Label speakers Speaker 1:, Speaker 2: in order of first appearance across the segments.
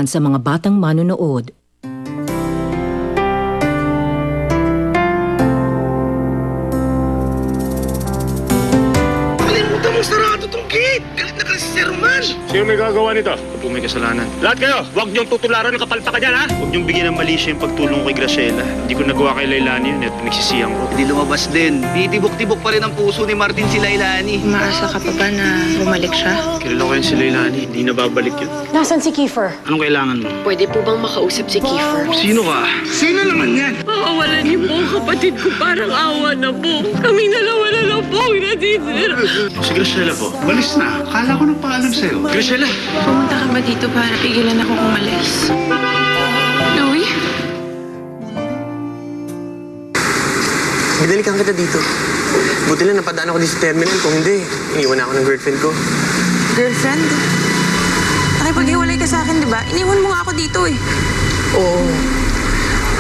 Speaker 1: kabastusan sa mga batang manonood.
Speaker 2: Kalimutan mong sarado tong gate! Galit na kasi si Sir Man!
Speaker 3: Sino may gagawa nito?
Speaker 4: Ito po may kasalanan.
Speaker 3: Lahat kayo, huwag niyong tutularan ng kapalpakan yan, ha?
Speaker 4: Huwag niyong bigyan ng mali siya yung pagtulong kay Graciela. Hindi ko nagawa kay Lailani yun at pinagsisiyang ko.
Speaker 2: Hindi lumabas din. Titibok-tibok pa rin ang puso ni Martin si Lailani.
Speaker 5: Umaasa ka pa ba na bumalik siya?
Speaker 4: Kilala ko yun si Lailani, hindi na babalik yun.
Speaker 6: Nasaan si Kiefer?
Speaker 4: Anong kailangan mo?
Speaker 6: Pwede po bang makausap si Kiefer?
Speaker 4: Sino ka?
Speaker 2: Sino naman yan?
Speaker 6: Pakawalan niyo po ang kapatid ko, parang awa na po. Kaming dalawa na lang po ang natitira.
Speaker 4: Si Graciela po.
Speaker 2: Balis na. Kala ko nang paalam sa'yo.
Speaker 4: Graciela!
Speaker 5: Pumunta ka ba dito para pigilan ako umalis? Louie?
Speaker 7: Bidalikan kita dito. Buti lang napadaan ako dito sa terminal. Kung hindi, iniwan ako ng girlfriend ko.
Speaker 5: Girlfriend? Nakipag-iwalay ka sa akin, di ba? Iniwan mo nga ako dito eh.
Speaker 7: Oo.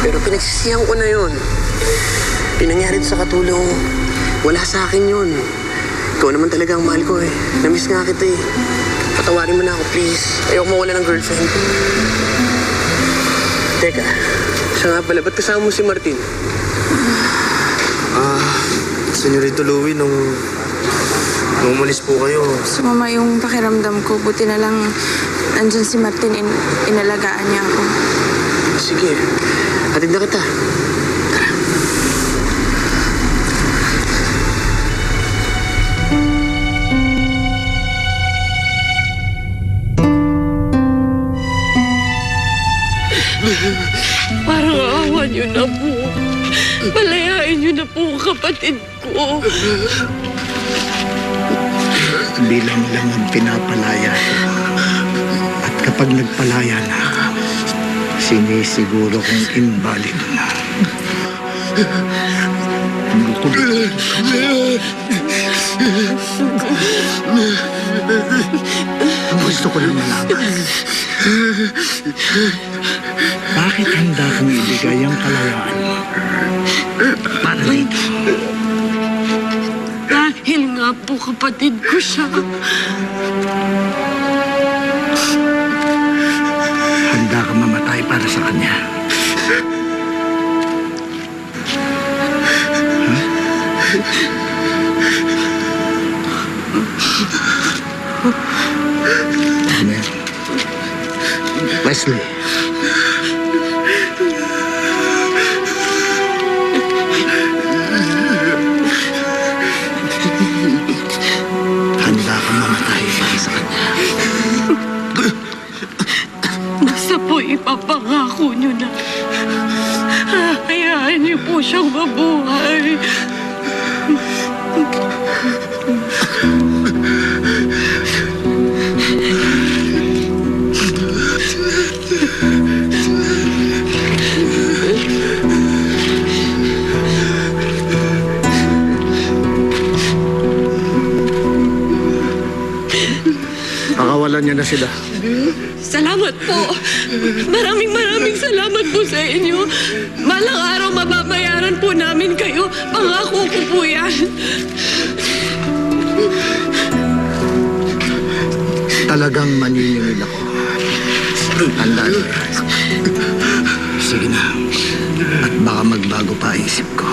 Speaker 7: Pero pinagsisihan ko na yun. Pinangyari sa katulong. Wala sa akin yun. Ikaw naman talaga ang mahal ko eh. Namiss nga kita eh. Patawarin mo na ako, please. Ayoko mawala ng girlfriend. Teka, siya nga pala. Ba't kasama mo si Martin?
Speaker 8: Senyorito Louie, nung umalis po kayo,
Speaker 5: Sumama yung pakiramdam ko. Buti na lang nandyan si Martin. Inalagaan niya ako.
Speaker 7: Sige, hatid na kita.
Speaker 6: Parang awa niyo na po. Palayain niyo na po ang kapatid ko.
Speaker 2: Bilang lang ang pinapalaya ko. At kapag nagpalaya na, sinisiguro kong invalid na. Ang gusto ko lang malaman. Bakit handa kong ibigay ang kalayaan mo? Para dito.
Speaker 6: Dahil nga po kapatid ko siya.
Speaker 2: Handa ka mamatay para sa kanya. Amen. Wesley. Handa ka mamatay para sa kanya.
Speaker 6: Basta po ipapangako niyo na. Hayaan niyo po siyang mabuhay.
Speaker 2: Pakawalan niyo na sila.
Speaker 6: Salamat po. Maraming salamat po sa inyo. Balang araw mababayaran po namin kayo. Pangako ko po yan.
Speaker 2: Talagang maniningil ako. Tandaan mo yan. Sige na. At baka magbago pa isip ko.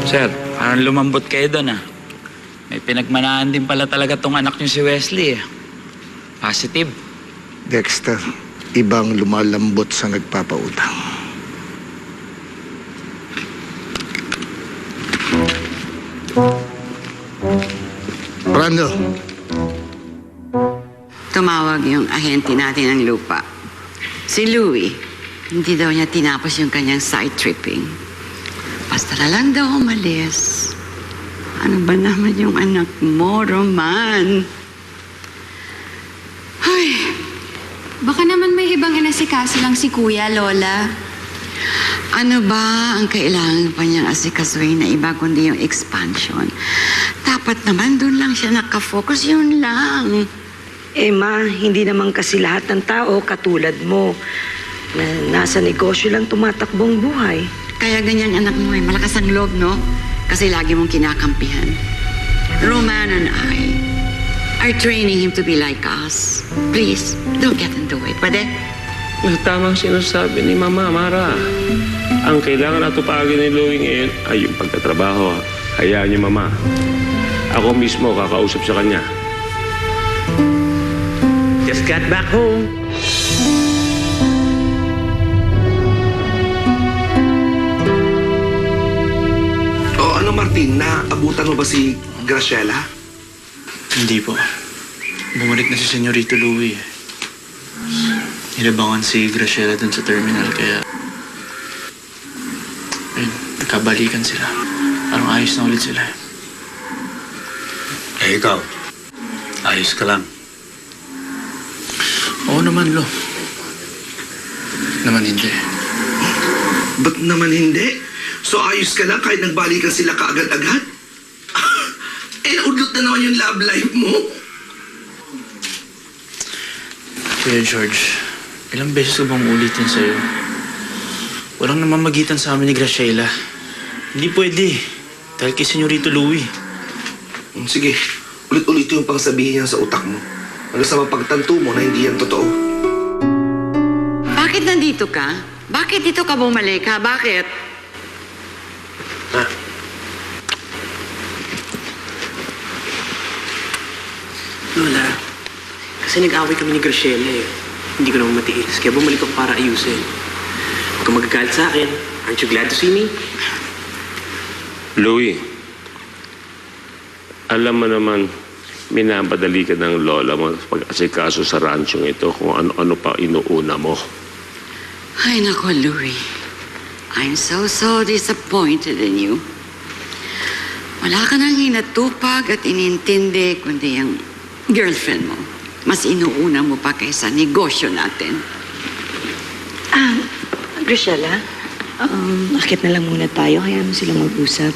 Speaker 9: Sir, parang lumambot kayo doon ah. May pinagmanahan din pala talaga tong anak niyo si Wesley eh. Positive.
Speaker 2: Dexter, ibang lumalambot sa nagpapautang. Brando.
Speaker 10: Tumawag yung ahente natin ng lupa. Si Louie, hindi daw niya tinapos yung kanyang side tripping. Basta na lang daw umalis. Ano ba naman yung anak mo, Roman? Ay,
Speaker 11: Baka naman may ibang inasikaso lang si Kuya, Lola.
Speaker 10: ano ba ang kailangan pa niyang asikasuhin na iba kundi yung expansion? Dapat naman doon lang siya nakafocus, yun lang.
Speaker 12: Ma, hindi naman kasi lahat ng tao katulad mo. na nasa negosyo lang tumatakbong buhay.
Speaker 10: Kaya ganyan anak mo malakas ang loob, no? Kasi lagi mong kinakampihan. Roman and I are training him to be like us. Please, don't get in the way. Pwede?
Speaker 3: Tamang sinasabi ni Mama Mara. Ang kailangan atupagin ni Louie ngayon ay yung pagtatrabaho. Hayaan niyo, Mama. Ako mismo kakausap sa kanya. Just got back home.
Speaker 7: Ano Martin, naabutan mo ba si Graciela?
Speaker 8: Hindi po. Bumalik na si Senyorito Louie. Nilabangan si Graciela dun sa terminal kaya... Ayun, nagkabalikan sila. Parang ayos na ulit sila.
Speaker 2: Eh, ikaw. Ayos ka lang.
Speaker 8: Oo naman, Lo. Naman hindi.
Speaker 7: Ba't naman hindi? So ayos ka lang kahit nagbalikan sila kaagad-agad? Naudlot na naman yung love life mo.
Speaker 8: Kuya George, ilang beses ko bang ulitin sa'yo? Walang namamagitan sa amin ni Graciela. Hindi pwede. Dahil kay Senyorito Louie.
Speaker 7: Sige, ulit-ulit yung pang sabihin yan sa utak mo. Hanggang sa mapagtanto mo na hindi yan totoo.
Speaker 10: Bakit nandito ka? Bakit dito ka bumalik, ha? Bakit?
Speaker 7: Lola, kasi nag-away kami ni Graciela eh. Hindi ko naman matiis, kaya bumalik ako para ayusin. Huwag kang magagalit sa akin. Aren't you glad to see me?
Speaker 3: Louie, alam mo naman, minamadali ka ng lola mo pag-asikaso sa ranchong ito kung ano-ano pa inuuna mo.
Speaker 10: Ay, nako, Louie. I'm so disappointed in you. Wala ka nang hinatupag at inintindi kundi ang girlfriend mo. Mas inuuna mo pa kaysa negosyo natin.
Speaker 12: Graciela, akit na lang muna tayo. Hayaan mo sila mag-usap.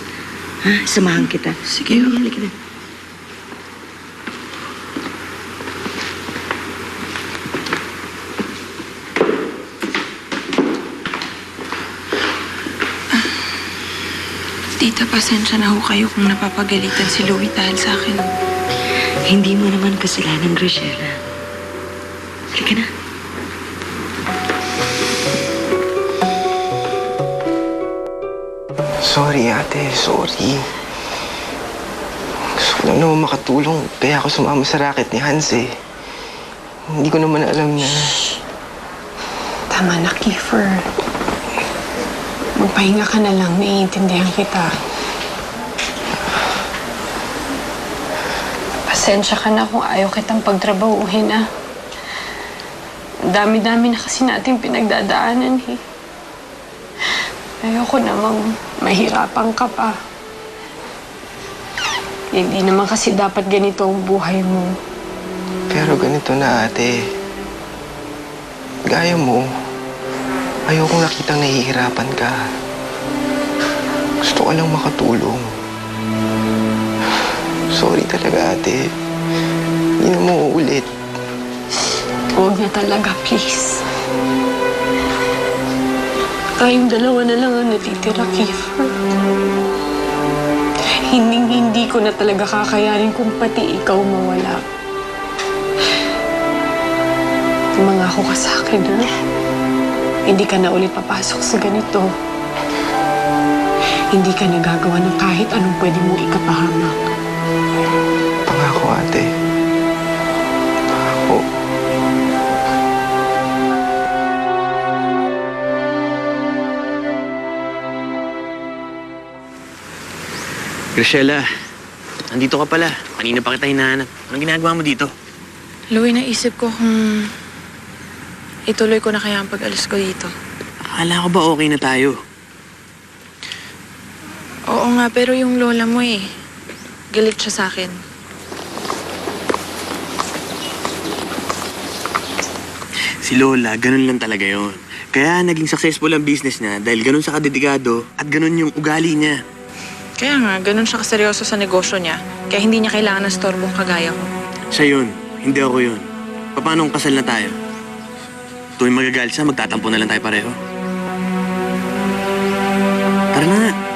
Speaker 12: Ha? Samahan kita. Sige. Halika na.
Speaker 5: Tita, pasensya na ho kayo kung napapagalitan si Louie dahil sa akin.
Speaker 12: Hindi mo naman kasalanan, Graciela. Halika na.
Speaker 13: Sorry, ate. Sorry. Gusto ko lang naman makatulong. Kaya ako sumama sa racket ni Hans eh. Hindi ko naman alam na...
Speaker 6: Tama na, Kiefer. Magpahinga ka na lang. Naiintindihan kita. Pasensya ka na kung ayaw kitang pagtrabahuhin, ah. Ang dami-dami na kasi natin pinagdadaanan, eh. Ayoko namang mahirapan ka pa. Hindi naman kasi dapat ganito ang buhay mo.
Speaker 13: Pero ganito na, ate. Gaya mo. Ayokong nakitang nahihirapan ka. Gusto ko lang makatulong. Sorry talaga, ate. Hindi na mo uulit.
Speaker 6: Huwag na talaga, please. Tayong dalawa na lang ang natitira, Kiefer. Hindi ko na talaga kakayanin kung pati ikaw mawala. Mangako ka sa akin, ha? Hindi ka na ulit papasok sa ganito. Hindi ka nagagawa ng kahit anong pwede mong ikapahamak.
Speaker 13: Pangako, ate. Pangako.
Speaker 7: Graciela, nandito ka pala. Kanina pa kita hinahanap. Anong ginagawa mo dito?
Speaker 5: Louie, naisip ko kung ituloy ko na kaya ang pag-alis ko dito.
Speaker 7: Akala ko ba okay na tayo?
Speaker 5: Oo nga, pero yung lola mo eh. Galit siya sa akin.
Speaker 7: Si Lola, ganun lang talaga yon. Kaya naging successful ang business niya dahil ganun siya kadedikado at ganun yung ugali niya.
Speaker 5: Kaya nga, ganun siya kaseryoso sa negosyo niya. Kaya hindi niya kailangan ng storbong kagaya ko.
Speaker 7: Siya yun, hindi ako yun. Paano kung kasal na tayo? tuwing magagalit siya, magtatampo na lang tayo pareho. Tara na nga.